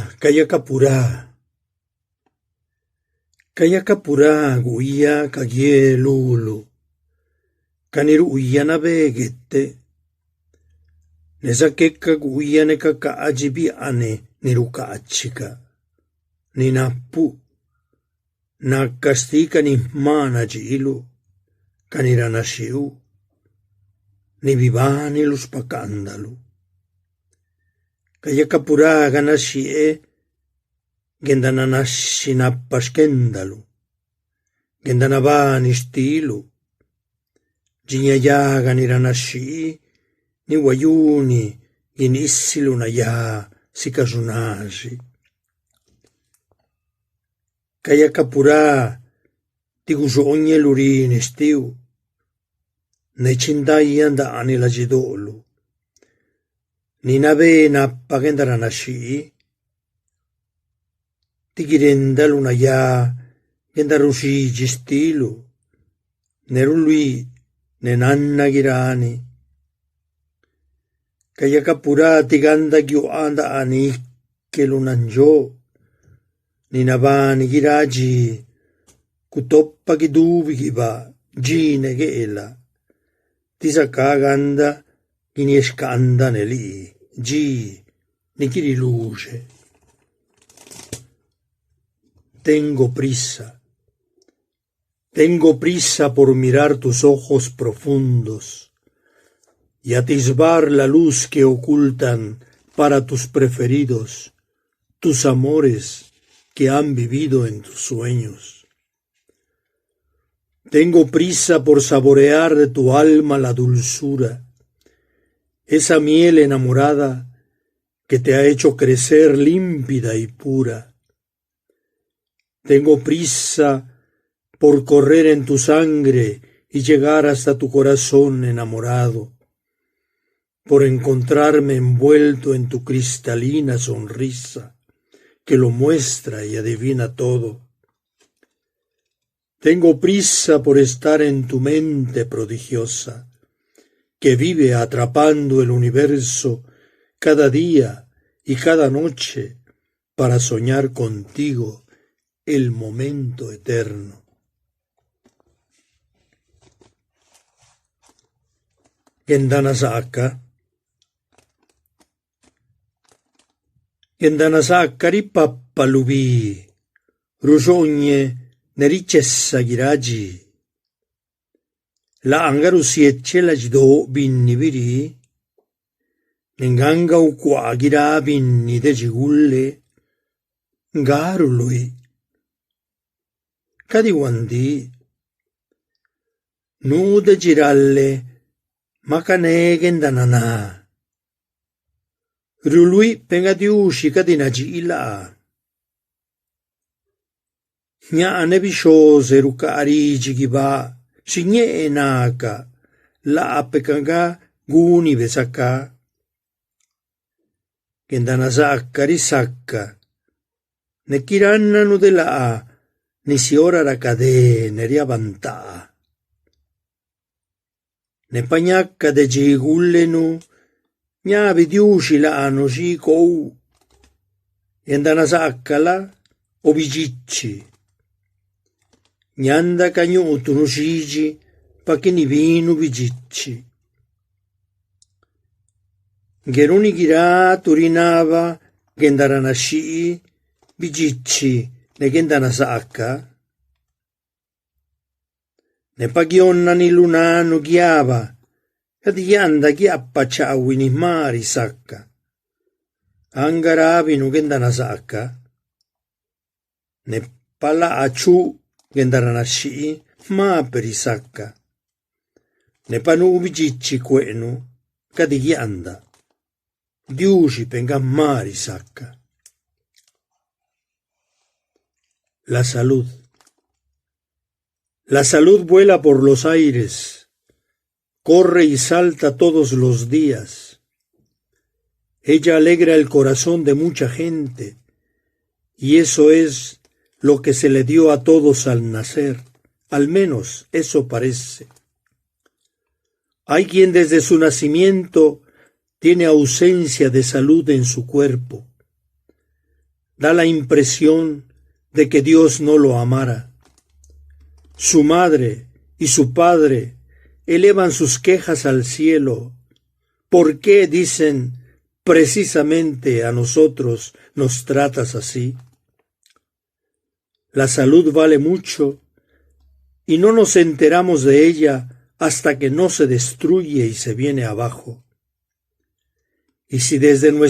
Kaya kapura guia kagie lulu. Kaniru uyana begete. Nesa keka guia neka kaajibi ane niruka achika. Ninapu. Nakastika ni mana jilu. Kaniranashiu. Ni vivani lus pakandalu. Kaya kapura ganashie. Gendananashi napashkendalu. Gendanabani stilu. Jinyayaga niranashi. Ni wayuni. Ginisilu na ya. Sikazunashi. Kaya kapura. Tigusonye lurini stiu. Nechindayan da anila jidolu. Ninabe nappagendaranashi. Tigirendalu na ya. Gendarushi jistilu. Nerului. Nenanna girani. Kaya kapura tiganda gyo anda ani. Kelunanjo. Ninabani giraji. Kutoppa gidubi giba. Gine gela. Tisakaganda. Ginieskanda neli. Gi. Nikiri luce. Tengo prisa por mirar tus ojos profundos y atisbar la luz que ocultan para tus preferidos, tus amores que han vivido en tus sueños. Tengo prisa por saborear de tu alma la dulzura, esa miel enamorada que te ha hecho crecer límpida y pura. Tengo prisa por correr en tu sangre y llegar hasta tu corazón enamorado, por encontrarme envuelto en tu cristalina sonrisa, que lo muestra y adivina todo. Tengo prisa por estar en tu mente prodigiosa, que vive atrapando el universo cada día y cada noche para soñar contigo el momento eterno. Gendanasakari pappalubi, rusogne nericessa giraji. La angaru sietche la jido binni biri, nenganga ukwa gira binni de jigulle, ngaru lui. Kadiwandi, nude giralle, makane gendanana. Rului pengadiushi kadinajila. Nya nebishose rukari jigiba, sinye enaka, la apekanga guni besaka. Gendanasakari sakka, nekiranna nudela. Nisi ora rakade neriabanta. Ne pagnacca de gigullenu, gnavi diuci la anoci kou, yendanasakala obigicci. Nyanda cagnutu nucigi, pakini vinu bigicci. Geruni gira turinava, gendaranashi, bigicci. Ne gendanasaka. Ne pagionna ni lunano ghiava, ed yanda ghiappa ciawi ni mari sacca. Angaravi nu gendanasaka. Ne pala aciu gendaranashi, ma per sacca. Ne panubi gicci quenu, cadi yanda. Diuci penga mari sacca. La salud. La salud vuela por los aires, corre y salta todos los días. Ella alegra el corazón de mucha gente, y eso es lo que se le dio a todos al nacer, al menos eso parece. Hay quien desde su nacimiento tiene ausencia de salud en su cuerpo, da la impresión de que Dios no lo amara. Su madre y su padre elevan sus quejas al cielo. ¿Por qué, dicen, precisamente a nosotros nos tratas así? La salud vale mucho y no nos enteramos de ella hasta que no se destruye y se viene abajo. Y si desde nuestro